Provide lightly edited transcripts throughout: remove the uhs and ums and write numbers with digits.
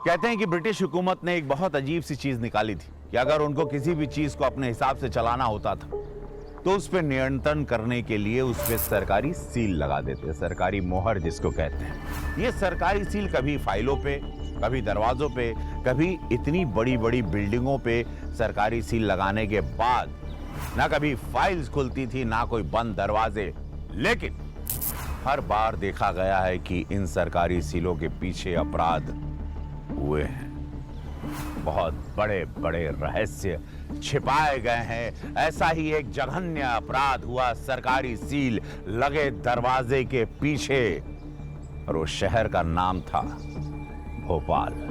कहते हैं कि ब्रिटिश हुकूमत ने एक बहुत अजीब सी चीज निकाली थी कि अगर उनको किसी भी चीज को अपने हिसाब से चलाना होता था तो उस पर नियंत्रण करने के लिए उस पर सरकारी सील लगा देते, सरकारी मोहर जिसको कहते हैं। ये सरकारी सील कभी फाइलों पे, कभी दरवाजों पे, कभी इतनी बड़ी बड़ी बिल्डिंगों पे सरकारी सील लगाने के बाद ना कभी फाइल्स खुलती थी ना कोई बंद दरवाजे। लेकिन हर बार देखा गया है कि इन सरकारी सीलों के पीछे अपराध हुए हैं, बहुत बड़े बड़े रहस्य छिपाए गए हैं। ऐसा ही एक जघन्य अपराध हुआ सरकारी सील लगे दरवाजे के पीछे, और वो शहर का नाम था भोपाल।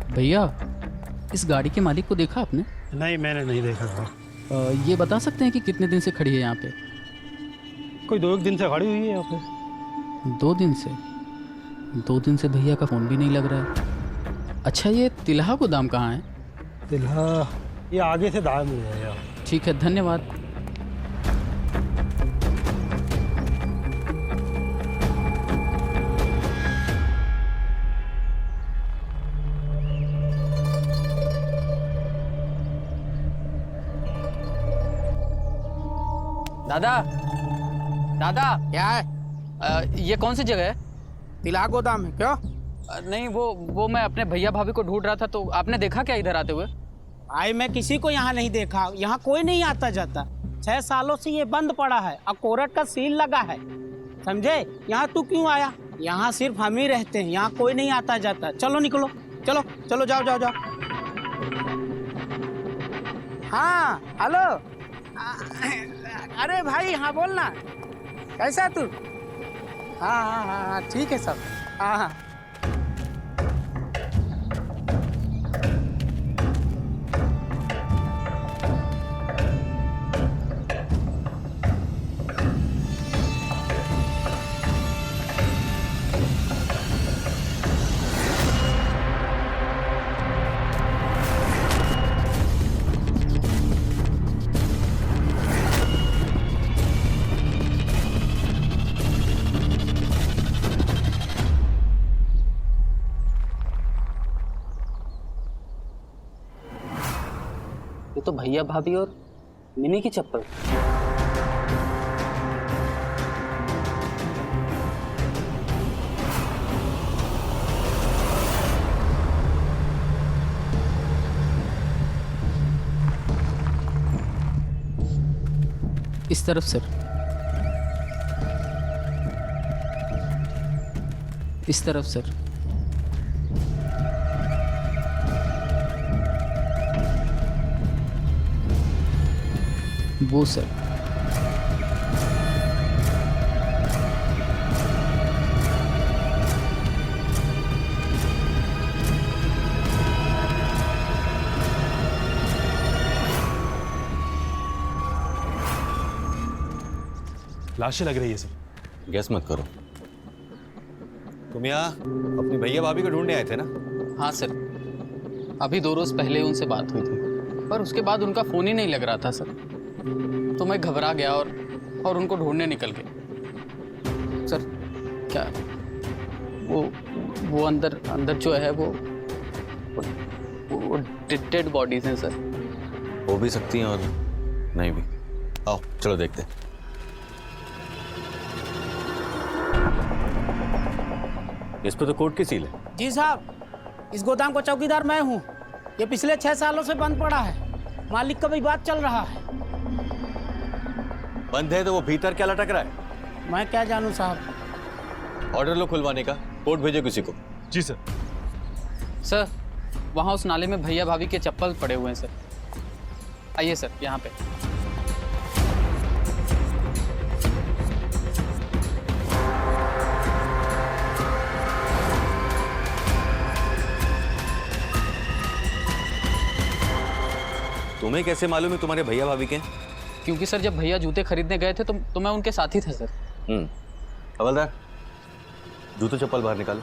भैया, इस गाड़ी के मालिक को देखा आपने? नहीं, मैंने नहीं देखा था। ये बता सकते हैं कि कितने दिन से खड़ी है यहाँ पे? कोई 2 दिन से खड़ी हुई है यहाँ पे। 2 दिन से? 2 दिन से भैया का फ़ोन भी नहीं लग रहा है। अच्छा, ये तिल्हा गोदाम कहाँ है? तिल्हा ये आगे से दाएं मुड़ है यार। ठीक है, धन्यवाद। दादा, दादा, क्या है? ये कौन सी जगह है? तिल्हा गोदाम है क्यों? नहीं, वो मैं अपने भैया भाभी को ढूंढ रहा था, तो आपने देखा क्या इधर आते हुए? भाई मैं किसी को यहाँ नहीं देखा, यहाँ कोई नहीं आता जाता। 6 सालों से ये बंद पड़ा है और कोर्ट का सील लगा है, समझे? यहाँ तू क्यों आया? यहाँ सिर्फ हम ही रहते हैं, यहाँ कोई नहीं आता जाता। चलो निकलो, चलो चलो, जाओ जाओ जाओ। हाँ हेलो, अरे भाई हाँ बोलना, कैसा तू? हाँ हाँ हाँ हाँ ठीक है सब। हाँ हाँ ये तो भैया भाभी और मिनी की चप्पल। इस तरफ सर, इस तरफ सर। वो सर। लाशें लग रही है सर। गैस मत करो। तुम यहाँ अपनी भैया भाभी को ढूंढने आए थे ना? हाँ सर, अभी 2 रोज पहले उनसे बात हुई थी, पर उसके बाद उनका फ़ोन ही नहीं लग रहा था सर। तो मैं घबरा गया और उनको ढूंढने निकल गया सर। क्या वो अंदर जो है वो डेड बॉडीज हैं सर। हो भी सकती हैं और नहीं भी। आओ चलो देखते हैं। इस पे तो कोर्ट की सील है। जी साहब, इस गोदाम का चौकीदार मैं हूँ। ये पिछले 6 सालों से बंद पड़ा है, मालिक का भी बात चल रहा है। बंद है तो वो भीतर क्या लटक रहा है? मैं क्या जानूँ साहब। ऑर्डर लो खुलवाने का, कोर्ट भेजो किसी को। जी सर। सर वहाँ उस नाले में भैया भाभी के चप्पल पड़े हुए हैं सर। आइए सर यहाँ पे। तुम्हें कैसे मालूम है तुम्हारे भैया भाभी के? क्योंकि सर जब भैया जूते खरीदने गए थे तो मैं उनके साथ ही था सर। हवलदार, जूते चप्पल बाहर निकालो।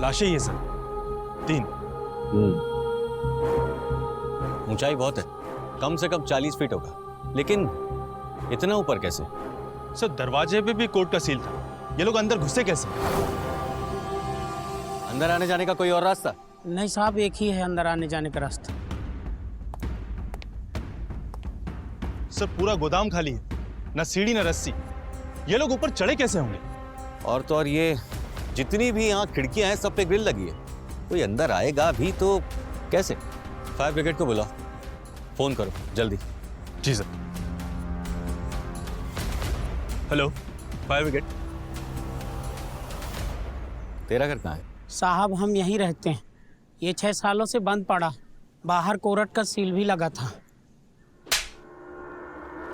लाशें ही है सर, 3। ऊंचाई बहुत है, कम से कम 40 फीट होगा, लेकिन इतना ऊपर कैसे? सर दरवाजे पे भी कोर्ट का सील था, ये लोग अंदर घुसे कैसे? अंदर आने जाने का कोई और रास्ता? नहीं साहब, एक ही है अंदर आने जाने का रास्ता। सर पूरा गोदाम खाली है, न सीढ़ी न रस्सी, ये लोग ऊपर चढ़े कैसे होंगे? और तो और ये जितनी भी यहाँ खिड़कियां हैं सब पे ग्रिल लगी है, कोई अंदर आएगा भी तो कैसे? फायर ब्रिगेड को बुलाओ, फोन करो जल्दी। जी सर। Hello fire brigade. तेरा घर कहाँ है? साहब हम यहीं रहते हैं, ये 6 सालों से बंद पड़ा, बाहर कोर्ट का सील भी लगा था।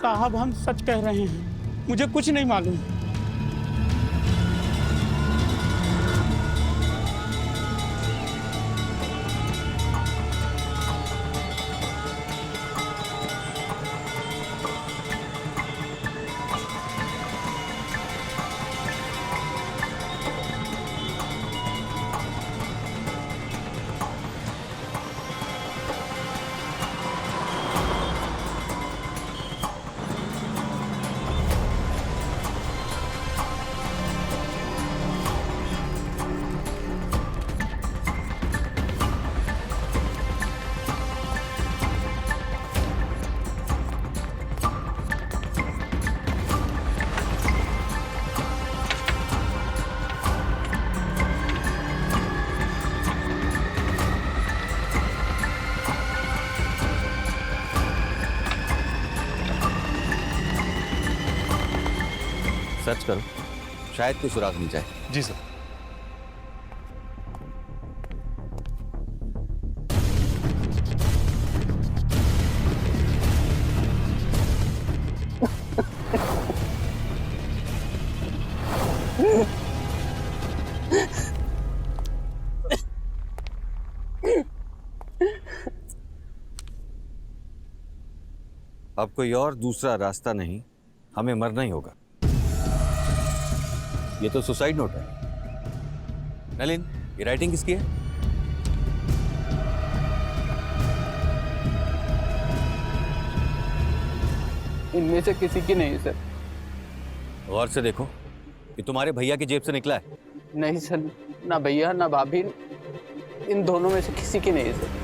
साहब हम सच कह रहे हैं, मुझे कुछ नहीं मालूम। सर्च करो, शायद कोई सुराग मिल जाए। जी सर। अब कोई और दूसरा रास्ता नहीं, हमें मरना ही होगा। ये तो सुसाइड नोट है। नलिन, ये राइटिंग किसकी है? इनमें से किसी की नहीं सर। गौर से देखो, ये तुम्हारे भैया की जेब से निकला है। नहीं सर, ना भैया ना भाभी, इन दोनों में से किसी की नहीं सर।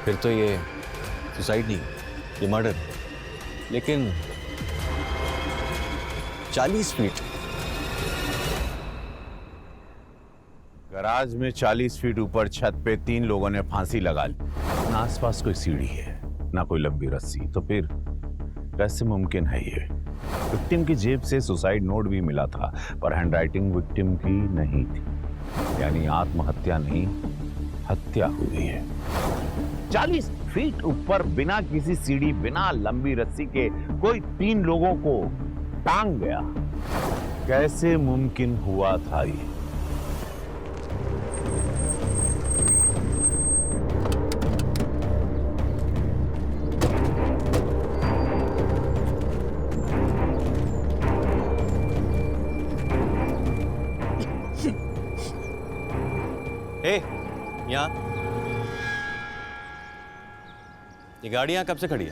फिर तो ये सुसाइड नहीं, ये मर्डर है। लेकिन 40 फीट गराज में 40 फीट ऊपर छत पे 3 लोगों ने फांसी लगा ली। ना आसपास कोई सीढ़ी है, ना कोई लंबी रस्सी, तो फिर कैसे मुमकिन है ये? विक्टिम की जेब से सुसाइड नोट भी मिला था, पर हैंडराइटिंग विक्टिम की नहीं थी, यानी आत्महत्या नहीं, हत्या हुई है। 40 फीट ऊपर बिना किसी सीढ़ी, बिना लंबी रस्सी के कोई 3 लोगों को टांग गया। कैसे मुमकिन हुआ था ये? यहाँ ये गाड़ी यहाँ कब से खड़ी है?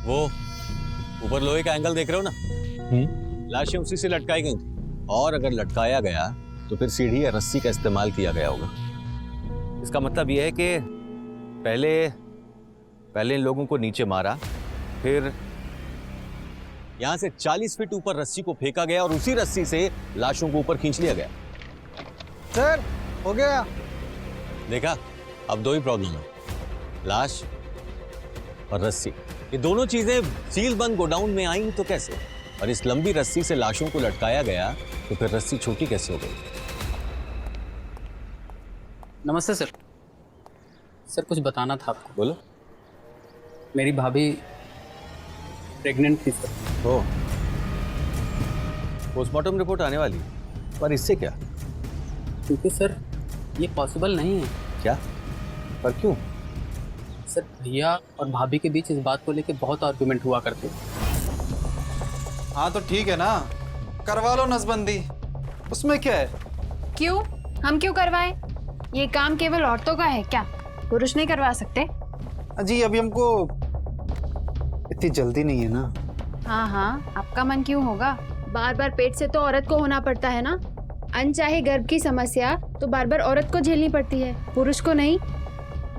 वो ऊपर लोहे का एंगल देख रहे हो ना, लाशें उसी से लटकाई गई थी, और अगर लटकाया गया तो फिर सीढ़ी या रस्सी का इस्तेमाल किया गया होगा। इसका मतलब यह है कि पहले इन लोगों को नीचे मारा, फिर यहां से 40 फीट ऊपर रस्सी को फेंका गया और उसी रस्सी से लाशों को ऊपर खींच लिया गया। सर हो गया। देखा, अब दो ही प्रॉब्लम है, लाश और रस्सी। ये दोनों चीजें सील बंद गोडाउन में आई तो कैसे, और इस लंबी रस्सी से लाशों को लटकाया गया तो फिर रस्सी छोटी कैसे हो गई? नमस्ते सर। सर कुछ बताना था आपको। बोलो। मेरी भाभी प्रेग्नेंट थी सर। हो, पोस्टमार्टम रिपोर्ट आने वाली है, पर इससे क्या? क्योंकि सर ये पॉसिबल नहीं है। क्या? पर क्यों? सर भैया और भाभी के बीच इस बात को लेकर बहुत आर्गुमेंट हुआ करते। हाँ तो ठीक है ना, करवा लो नसबंदी, उसमें क्या है? क्यों? हम क्यों करवाएं? ये काम केवल औरतों का है क्या? पुरुष नहीं करवा सकते? जी अभी हमको इतनी जल्दी नहीं है ना। हाँ हाँ, आपका मन क्यों होगा? बार बार पेट से तो औरत को होना पड़ता है ना। अनचाहे गर्भ की समस्या तो बार बार औरत को झेलनी पड़ती है, पुरुष को नहीं।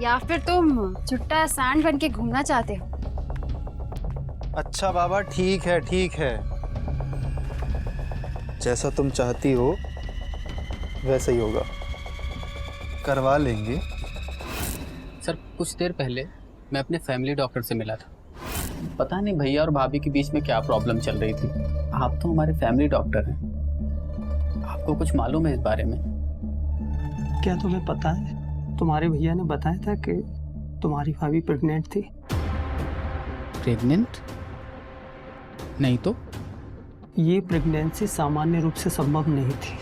या फिर तुम छुट्टा सांड बन के घूमना चाहते हो? अच्छा बाबा ठीक है ठीक है, जैसा तुम चाहती हो वैसा ही होगा, करवा लेंगे। सर कुछ देर पहले मैं अपने फैमिली डॉक्टर से मिला था। पता नहीं भैया और भाभी के बीच में क्या प्रॉब्लम चल रही थी। आप तो हमारे फैमिली डॉक्टर हैं, आपको कुछ मालूम है इस बारे में? क्या तुम्हें पता है, तुम्हारे भैया ने बताया था कि तुम्हारी भाभी प्रेग्नेंट थी। प्रेग्नेंट? नहीं तो। ये प्रेगनेंसी सामान्य रूप से संभव नहीं थी।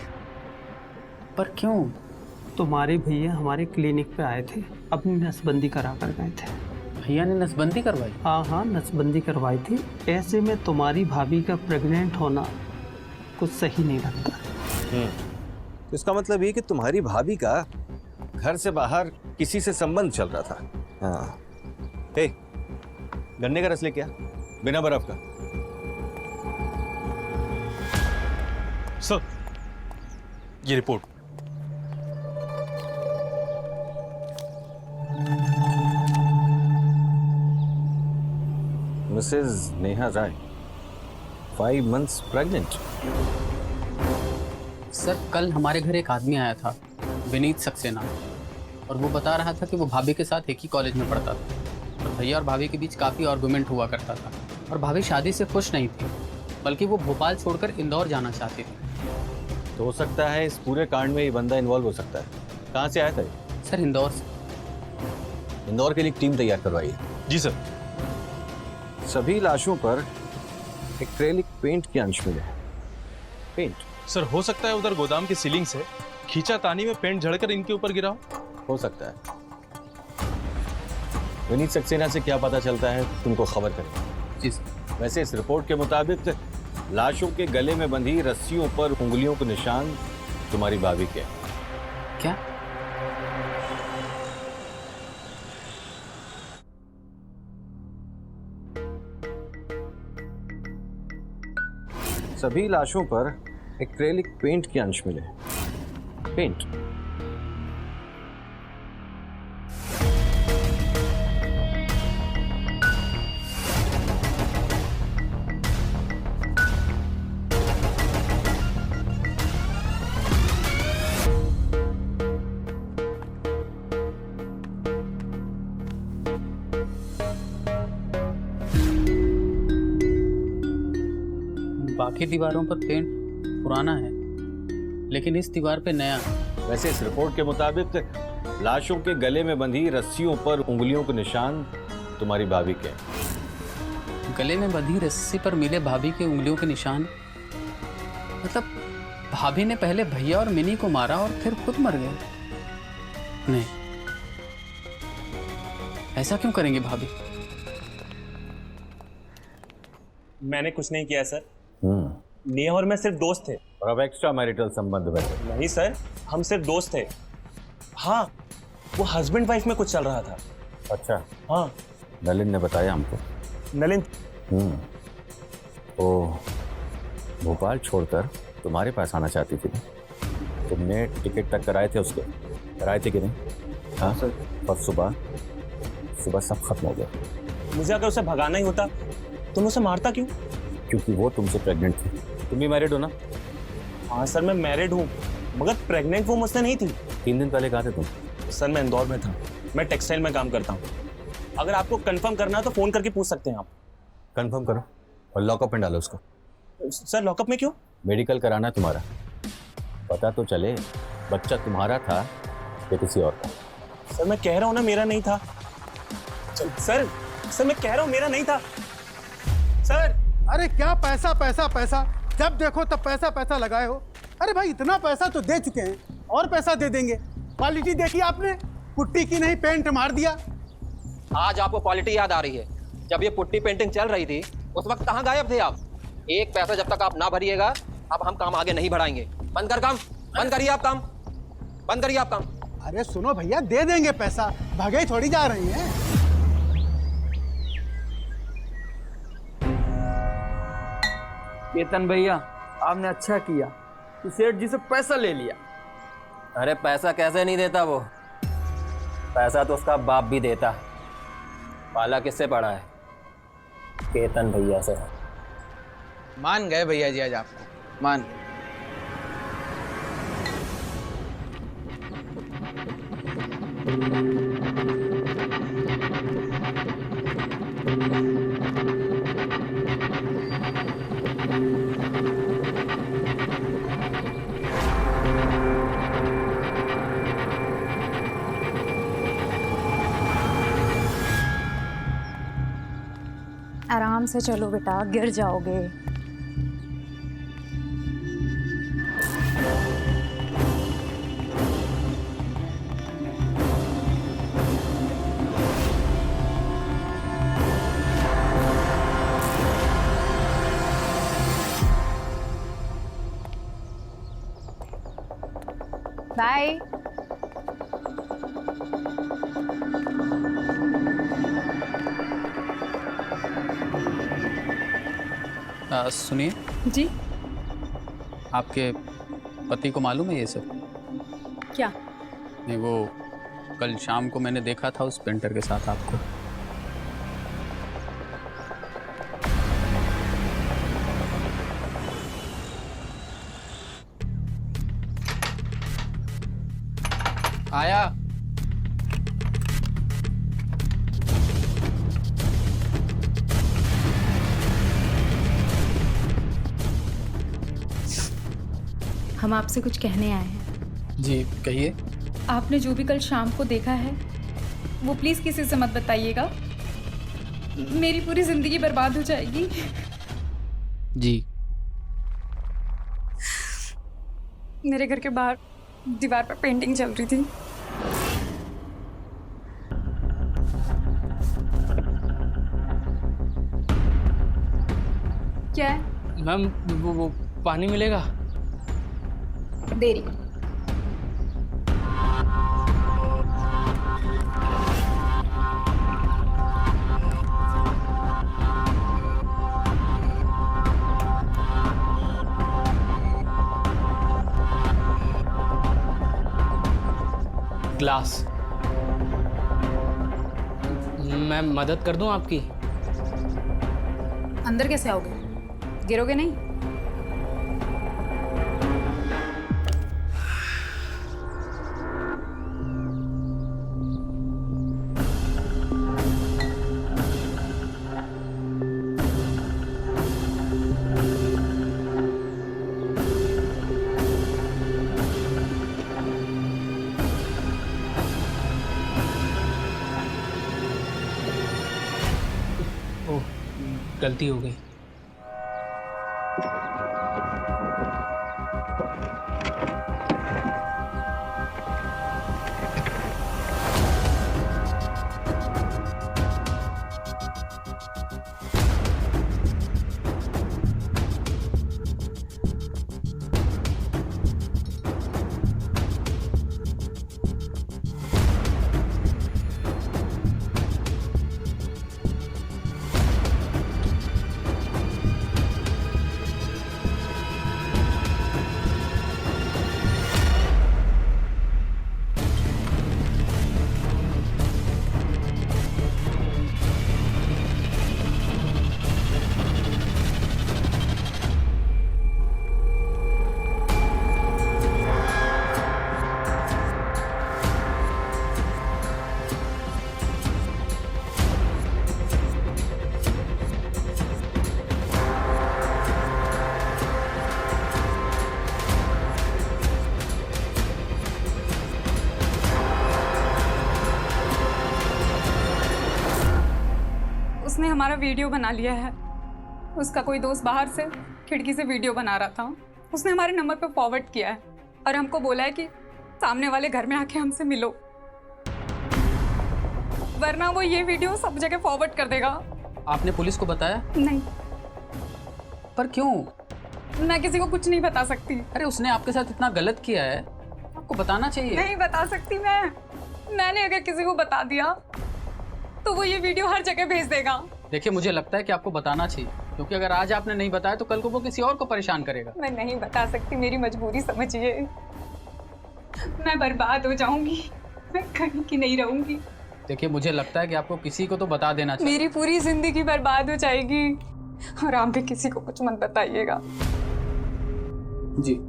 पर क्यों? तुम्हारे भैया हमारे क्लिनिक पे आए थे, अपनी नसबंदी करा कर गए थे। भैया ने नसबंदी करवाई? हाँ, नसबंदी करवाई थी। ऐसे में तुम्हारी भाभी का प्रेग्नेंट होना कुछ सही नहीं लगता। तो इसका मतलब ये कि तुम्हारी भाभी का घर से बाहर किसी से संबंध चल रहा था। हाँ। हे, गन्ने का रस लेके आ, बिना बर्फ का। सर ये रिपोर्ट। मिसेज नेहा राय 5 months प्रेग्नेंट। सर कल हमारे घर एक आदमी आया था, विनीत सक्सेना, और वो बता रहा था कि वो भाभी के साथ एक ही कॉलेज में पढ़ता था और भैया और भाभी के बीच काफ़ी आर्गुमेंट हुआ करता था और भाभी शादी से खुश नहीं थी, बल्कि वो भोपाल छोड़कर इंदौर जाना चाहती थी। तो हो सकता है इस पूरे कांड में ये बंदा इन्वॉल्व हो सकता है। कहाँ से आया था ये? सर इंदौर से। इंदौर के लिए एक टीम तैयार करवाई है। जी सर। सभी लाशों पर एक्रेलिक पेंट के अंश मिले हैं। पेंट? सर हो सकता है उधर गोदाम की सीलिंग से खींचातानी में पेंट झड़कर इनके ऊपर गिरा हो सकता है। विनीत सक्सेना से क्या पता चलता है तुमको खबर करें। जी सर। वैसे इस रिपोर्ट के मुताबिक लाशों के गले में बंधी रस्सियों पर उंगलियों के निशान तुम्हारी भाभी के। क्या? सभी लाशों पर एक्रेलिक पेंट के अंश मिले। पेंट? बाकी दीवारों पर पेंट पुराना है, लेकिन इस दीवार पे नया। वैसे इस रिपोर्ट के मुताबिक लाशों के गले में बंधी रस्सियों पर उंगलियों के निशान तुम्हारी भाभी के। गले में बंधी रस्सी पर मिले भाभी के उंगलियों के निशान? मतलब भाभी ने पहले भैया और मिनी को मारा और फिर खुद मर गए? नहीं, ऐसा क्यों करेंगे भाभी? मैंने कुछ नहीं किया सर। नेहा और मैं सिर्फ दोस्त थे। और अब एक्स्ट्रा मैरिटल संबंध में? नहीं सर, हम सिर्फ दोस्त थे। हाँ, वो हस्बैंड वाइफ में कुछ चल रहा था। अच्छा। हाँ, नलिन ने बताया हमको। नलिन ओ, भोपाल छोड़कर तुम्हारे पास आना चाहती थी। तुमने टिकट तक कराए थे उसके, कराए थे कि नहीं? हाँ सर। और सुबह सब खत्म हो गया। मुझे अगर उसे भगाना ही होता तुम उसे मारता क्यों? क्योंकि वो तुमसे प्रेग्नेंट थी। तुम भी मैरिड हो ना? हाँ सर, मैं मैरिड हूँ, मगर प्रेग्नेंट वो मुझसे नहीं थी। 3 दिन पहले कहाँ थे तुम? सर मैं इंदौर में था, मैं टेक्सटाइल में काम करता हूँ। अगर आपको कंफर्म करना है तो फोन करके पूछ सकते हैं आप। कंफर्म करो और लॉकअप में डालो उसको। सर लॉकअप में क्यों? मेडिकल कराना है तुम्हारा, पता तो चले बच्चा तुम्हारा था या किसी और का। सर मैं कह रहा हूँ ना मेरा नहीं था। सर मैं कह रहा हूँ मेरा नहीं था सर। अरे क्या पैसा पैसा पैसा, जब देखो तब पैसा पैसा लगाए हो। अरे भाई इतना पैसा तो दे चुके हैं, और पैसा दे देंगे। क्वालिटी देखी आपने, पुट्टी की नहीं पेंट मार दिया। आज आपको क्वालिटी याद आ रही है? जब ये पुट्टी पेंटिंग चल रही थी उस वक्त कहाँ गायब थे आप? एक पैसा जब तक आप ना भरिएगा अब हम काम आगे नहीं बढ़ाएंगे। बंद कर काम, बंद करिए आप काम, बंद करिए आप काम। अरे सुनो भैया, दे देंगे पैसा, भागे थोड़ी जा रही हैं। केतन भैया, आपने अच्छा किया कि सेठ जी से पैसा ले लिया। अरे पैसा कैसे नहीं देता वो? पैसा तो उसका बाप भी देता। पाला किससे पड़ा है? केतन भैया से। मान गए भैया जी आज आपको, मान गए। आराम से चलो बेटा, गिर जाओगे। बाय। सुनिए जी आपके पति को मालूम है ये सब? क्या? नहीं, वो कल शाम को मैंने देखा था उस पेंटर के साथ आपको। आया। हम आपसे कुछ कहने आए हैं। जी कहिए। आपने जो भी कल शाम को देखा है वो प्लीज़ किसी से मत बताइएगा, मेरी पूरी ज़िंदगी बर्बाद हो जाएगी। जी। मेरे घर के बाहर दीवार पर पेंटिंग चल रही थी। क्या है? मैम वो पानी मिलेगा? दे रही। ग्लास। मैं मदद कर दूं आपकी? अंदर कैसे आओगे? गिरोगे नहीं? ओह, गलती हो गई। उसने हमारा वीडियो बना लिया है। उसका कोई दोस्त बाहर से खिड़की से वीडियो बना रहा था, उसने हमारे नंबर पर फॉरवर्ड किया है और हमको बोला है कि सामने वाले घर में आके हमसे मिलो, वरना वो ये वीडियो सब जगह फॉरवर्ड कर देगा। आपने पुलिस को बताया? नहीं। पर क्यों? मैं किसी को कुछ नहीं बता सकती। अरे उसने आपके साथ इतना गलत किया है, आपको बताना चाहिए। नहीं बता सकती मैंने अगर किसी को बता दिया तो वो ये वीडियो हर जगह भेज देगा। देखिए मुझे लगता है कि आपको बताना चाहिए, क्योंकि अगर आज आपने नहीं बताया तो कल को वो किसी और को परेशान करेगा। मैं नहीं बता सकती, मेरी मजबूरी समझिए। मैं बर्बाद हो जाऊंगी, मैं कहीं की नहीं रहूंगी। देखिए मुझे लगता है कि आपको किसी को तो बता देना चाहिए। मेरी पूरी जिंदगी बर्बाद हो जाएगी और आप भी किसी को कुछ मत बताइएगा। जी।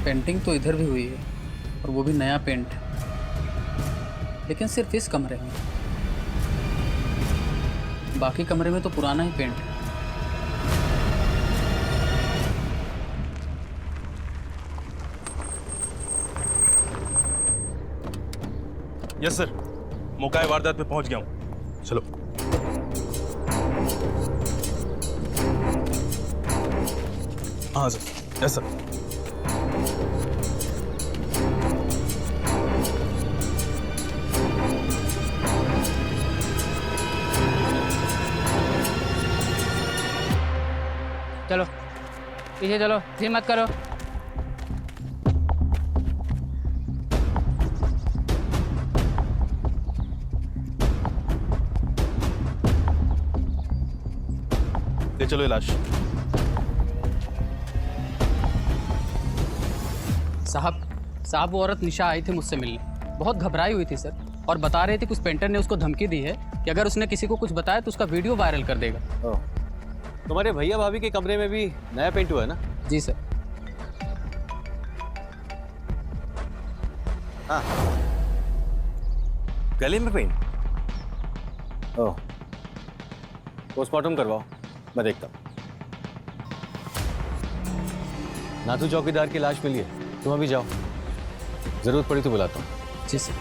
पेंटिंग तो इधर भी हुई है और वो भी नया पेंट, लेकिन सिर्फ इस कमरे में। बाकी कमरे में तो पुराना ही पेंट है। यस सर, मौका वारदात पे पहुंच गया हूं। चलो। हाँ सर। Yes sir. चलो पीछे चलो, फिर मत करो। ले चलो ये लाश। साहब वो औरत निशा आई थी मुझसे मिलने, बहुत घबराई हुई थी सर, और बता रही थी कि उस पेंटर ने उसको धमकी दी है कि अगर उसने किसी को कुछ बताया तो उसका वीडियो वायरल कर देगा। तुम्हारे भैया भाभी के कमरे में भी नया पेंट हुआ है ना? जी सर। हाँ, गले में पेंट? ओह, पोस्टमार्टम करवाओ, मैं देखता हूँ। नाथू चौकीदार की लाश मिली है, तुम अभी जाओ, जरूरत पड़ी तो बुलाता हूँ। जी सर।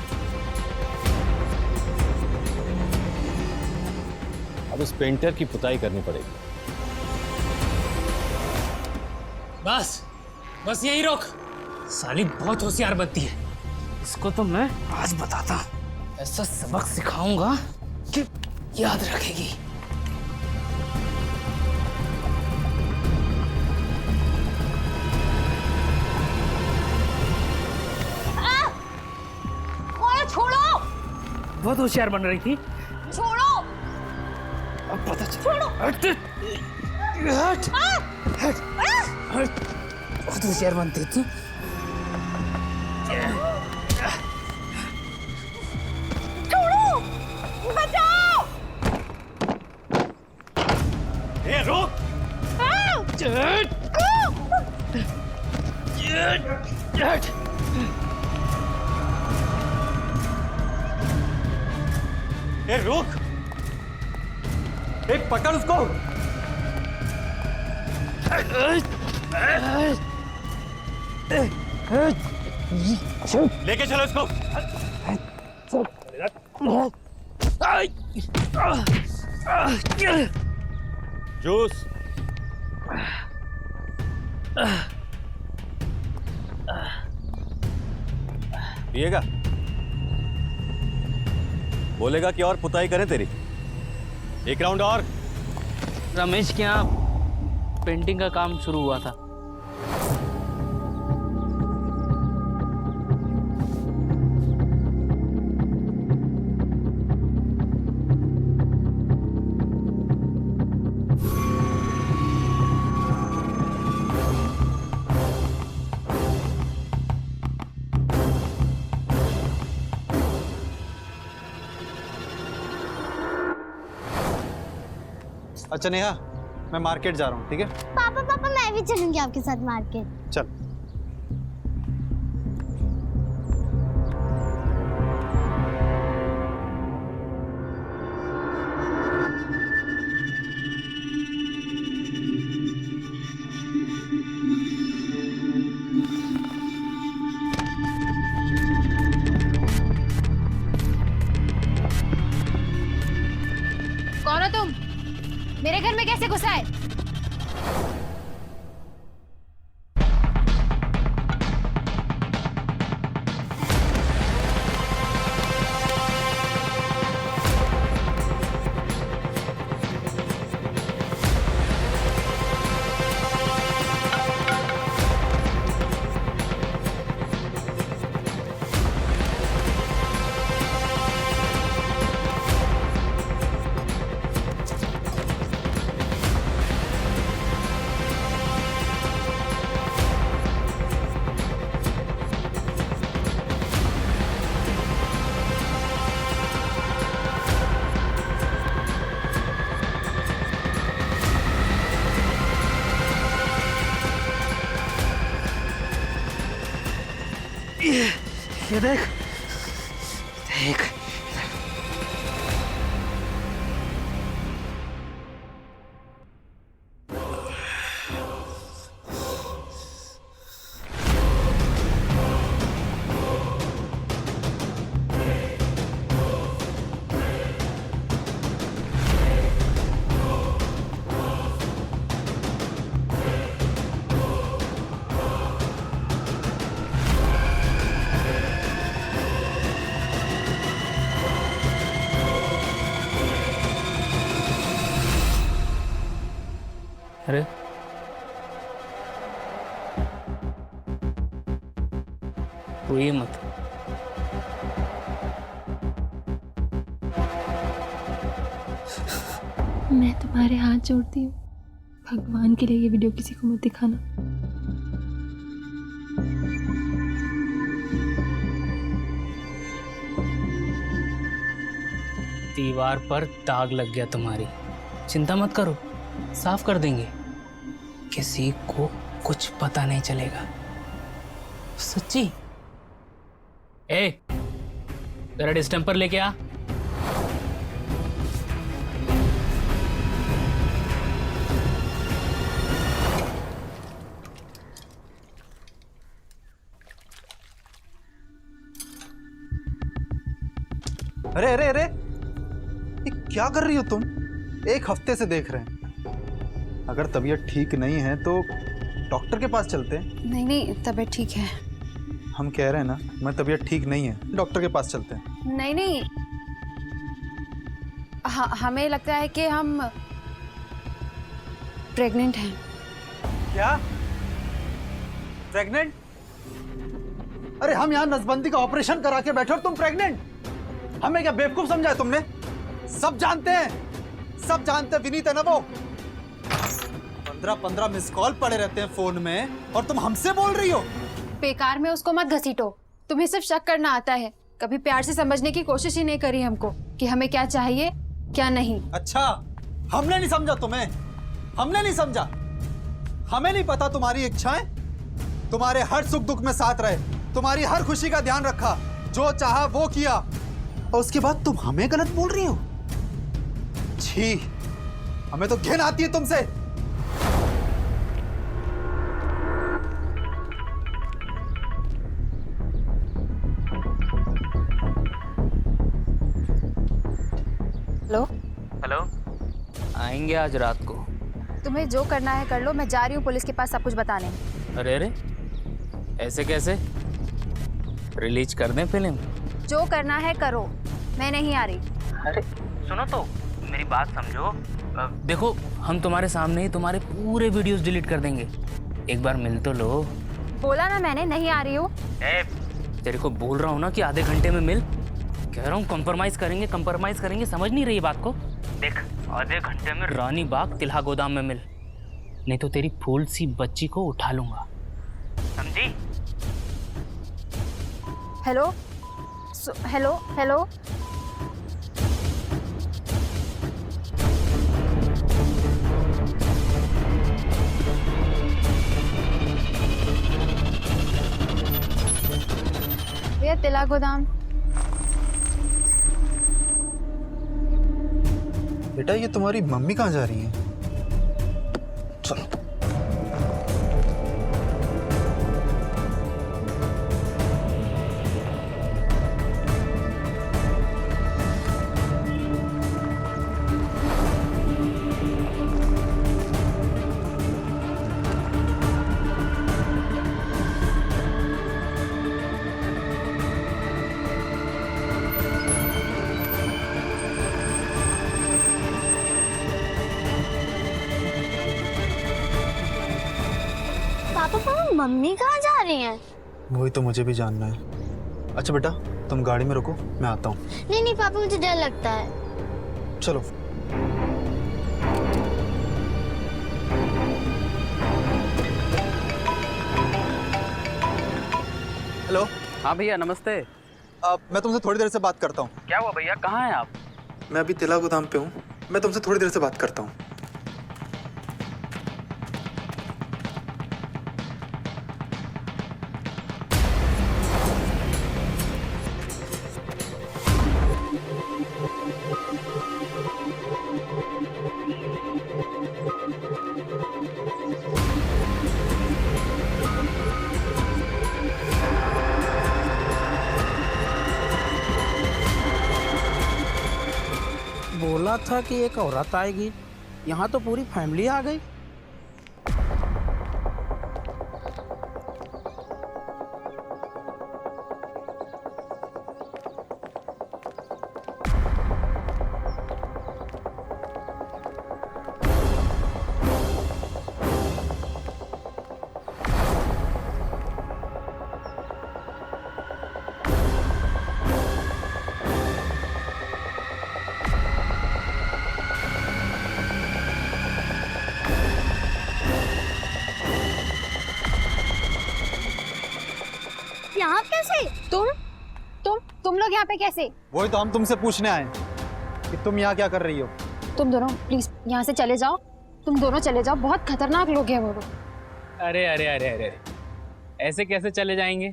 अब इस पेंटर की पुताई करनी पड़ेगी। बस यही रोक। साली बहुत होशियार बनती है, इसको तो मैं आज बताता, ऐसा सबक सिखाऊंगा कि याद रखेगी। छोड़ो! बहुत होशियार बन रही थी। छोड़ो! अब पता चल। छोड़ो! हट! बहुत होशियार बनती थी। छोड़ो! बचाओ! ए रोक! ए रुक! एक पकड़ उसको! लेके चलो इसको! जूस! पिएगा? बोलेगा कि और पुताई करें तेरी? एक राउंड और। रमेश के यहाँ पेंटिंग का काम शुरू हुआ था। अच्छा नेहा, मैं मार्केट जा रहा हूँ, ठीक है? पापा पापा मैं भी चलूंगी आपके साथ मार्केट। चल। कौन हो तुम? मेरे घर में कैसे घुसा है? ये देख देख। अरे रोइए मत। मैं तुम्हारे हाथ जोड़ती हूँ, भगवान के लिए ये वीडियो किसी को मत दिखाना। दीवार पर दाग लग गया तुम्हारी, चिंता मत करो, साफ कर देंगे, किसी को कुछ पता नहीं चलेगा। सच्ची। ए, तेरा डिस्टेंपर लेके आ। अरे अरे अरे, ये क्या कर रही हो तुम? एक हफ्ते से देख रहे हैं। अगर तबीयत ठीक नहीं है तो डॉक्टर के पास चलते हैं। नहीं नहीं, तबीयत ठीक है। हम कह रहे हैं ना, मैं तबीयत ठीक नहीं है, डॉक्टर के पास चलते हैं। नहीं नहीं, हमें लगता है कि हम प्रेग्नेंट हैं। क्या? प्रेग्नेंट? अरे हम यहाँ नसबंदी का ऑपरेशन करा के बैठे और तुम प्रेग्नेंट? हमें क्या बेवकूफ समझा है तुमने? सब जानते हैं, सब जानते हैं विनीत है ना वो। 15-15 मिस कॉल पड़े रहते हैं फोन में और तुम हमसे बोल रही हो? बेकार में उसको मत घसीटो, तुम्हें सिर्फ शक करना आता है, कभी प्यार से समझने की कोशिश ही नहीं करी हमको कि हमें क्या चाहिए क्या नहीं। अच्छा, हमने नहीं समझा तुम्हें? हमने नहीं समझा? हमें नहीं पता तुम्हारी इच्छाएं? तुम्हारे हर सुख दुख में साथ रहे, तुम्हारी हर खुशी का ध्यान रखा, जो चाहा वो किया, और उसके बाद तुम हमें गलत बोल रही हो? छी, हमें तो घिन आती है तुमसे। हेलो हेलो, आएंगे आज रात को। तुम्हें जो करना है कर लो, मैं जा रही हूँ पुलिस के पास सब कुछ बताने। अरे अरे, ऐसे कैसे? रिलीज कर दें फिल्म? जो करना है करो, मैं नहीं आ रही। अरे सुनो तो, मेरी बात समझो। देखो, हम तुम्हारे सामने ही तुम्हारे पूरे वीडियोस डिलीट कर देंगे, एक बार मिल तो लो। बोला ना मैंने नहीं आ रही हूँ। तेरे को बोल रहा हूँ ना कि आधे घंटे में मिल। कह रहा हूँ कंप्रोमाइज करेंगे, समझ नहीं रही बात को? देख, आधे घंटे में रानी बाग तिल्हा गोदाम में मिल, नहीं तो तेरी फूल सी बच्ची को उठा लूंगा, समझी? Hello hello hello. भैया तिला गोदाम। बेटा ये तुम्हारी मम्मी कहाँ जा रही है? चलो। मम्मी कहाँ जा रही हैं? वही तो मुझे भी जानना है। अच्छा बेटा तुम गाड़ी में रुको, मैं आता हूँ। नहीं नहीं पापा, मुझे डर लगता है। चलो। हेलो। हाँ भैया नमस्ते। मैं तुमसे थोड़ी देर से बात करता हूँ। क्या हुआ भैया, कहाँ हैं आप? मैं अभी तिला गोदाम पे हूँ, मैं तुमसे थोड़ी देर से बात करता हूँ। बोला था कि एक औरत आएगी, यहाँ तो पूरी फैमिली आ गई। यहाँ कैसे? तुम लोग यहाँ पे कैसे? वही तो हम तुमसे पूछने आए कि तुम यहाँ क्या कर रही हो। तुम दोनों प्लीज यहाँ से चले जाओ, तुम दोनों चले जाओ, बहुत खतरनाक लोग हैं वो लोग। अरे अरे अरे अरे ऐसे कैसे चले जाएंगे?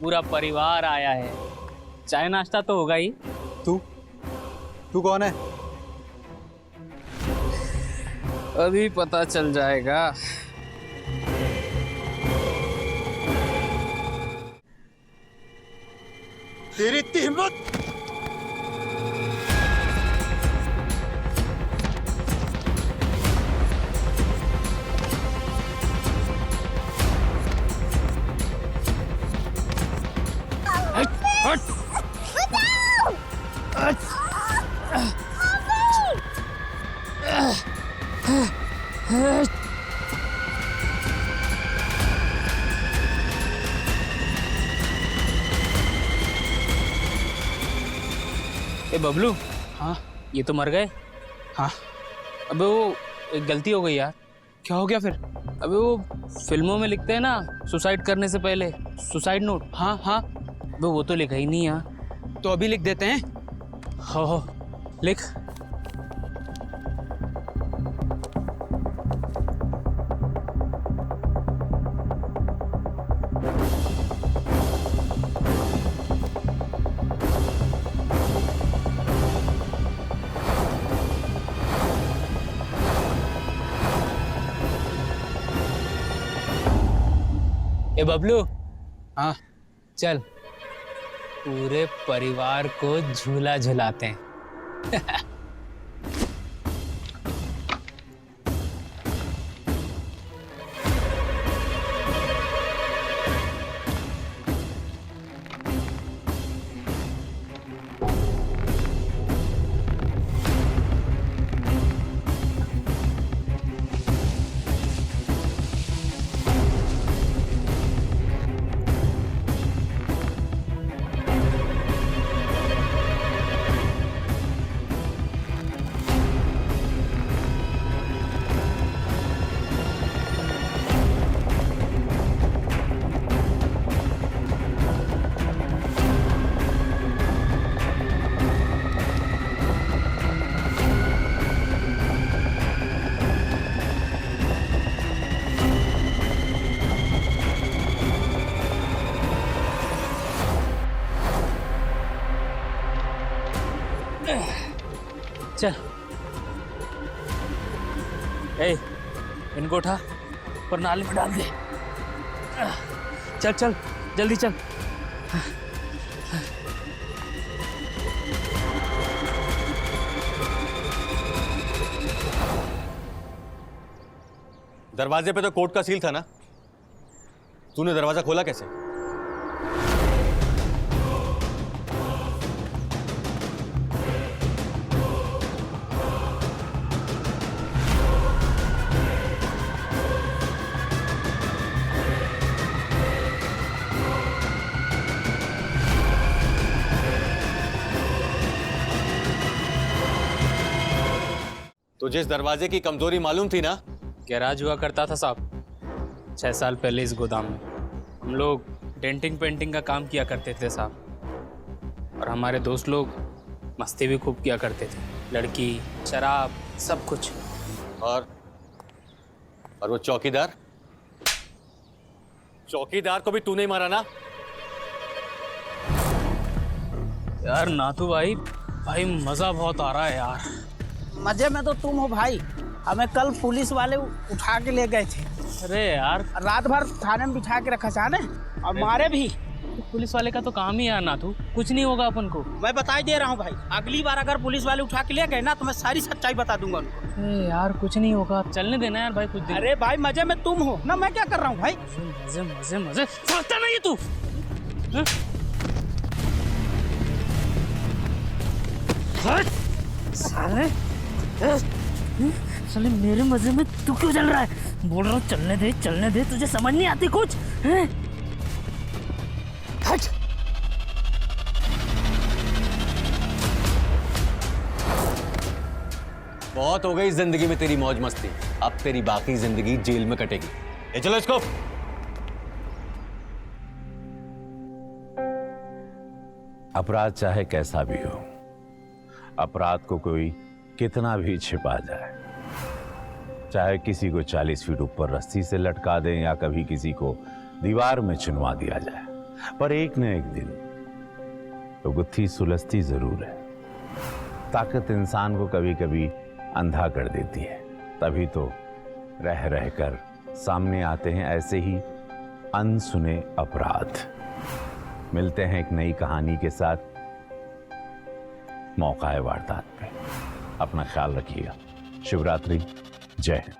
पूरा परिवार आया है, चाय नाश्ता तो होगा ही। तू कौन है? अभी पता चल जाएगा। तेरी इतनी हिम्मत! ए बबलू, हाँ ये तो मर गए। हाँ अबे वो एक गलती हो गई यार। क्या हो गया फिर? अबे वो फिल्मों में लिखते हैं ना सुसाइड करने से पहले सुसाइड नोट। हाँ हाँ अबे वो तो लिखा ही नहीं यार। तो अभी लिख देते हैं। हो लिख। ए बबलू, हाँ चल पूरे परिवार को झूला झुलाते हैं। चल ए, इनको उठा पर नाले में डाल दे। चल चल जल्दी चल। दरवाजे पे तो कोर्ट का सील था ना, तूने दरवाजा खोला कैसे? तुझे इस दरवाजे की कमजोरी मालूम थी ना? गैराज हुआ करता था साहब 6 साल पहले इस गोदाम में। हम लोग डेंटिंग पेंटिंग का काम किया करते थे साहब, और हमारे दोस्त लोग मस्ती भी खूब किया करते थे, लड़की शराब सब कुछ। और वो चौकीदार? चौकीदार को भी तूने ही मारा ना? यार नाथू भाई मजा बहुत आ रहा है यार। मजे में तो तुम हो भाई, हमें कल पुलिस वाले उठा के ले गए थे। अरे यार रात भर थाने में बिठा के रखा जाने और मारे भी। पुलिस वाले का तो काम ही है नाथू, कुछ नहीं होगा अपन को। मैं बता दे रहा हूँ भाई, अगली बार अगर पुलिस वाले उठा के ले गए ना तो मैं सारी सच्चाई बता दूंगा उनको। यार कुछ नहीं होगा, चलने देना यार भाई कुछ दिन। अरे भाई मजे में तुम हो ना, मैं क्या कर रहा हूँ भाई? मजे मजे मजे सोचता नहीं तू। साले मेरे मजे में तू क्यों चल रहा है? बोल रहा हूँ चलने दे, तुझे समझ नहीं आती कुछ? हट। बहुत हो गई जिंदगी में तेरी मौज मस्ती, अब तेरी बाकी जिंदगी जेल में कटेगी। ए चलो इसको। अपराध चाहे कैसा भी हो, अपराध को कोई कितना भी छिपा जाए, चाहे किसी को 40 फीट ऊपर रस्सी से लटका दें या कभी किसी को दीवार में चुनवा दिया जाए, पर एक न एक दिन तो गुत्थी सुलझती जरूर है। ताकत इंसान को कभी कभी अंधा कर देती है, तभी तो रह रहकर सामने आते हैं ऐसे ही अनसुने अपराध। मिलते हैं एक नई कहानी के साथ मौका है वारदात पे। अपना ख्याल रखिएगा। शिवरात्रि, जय हिंद।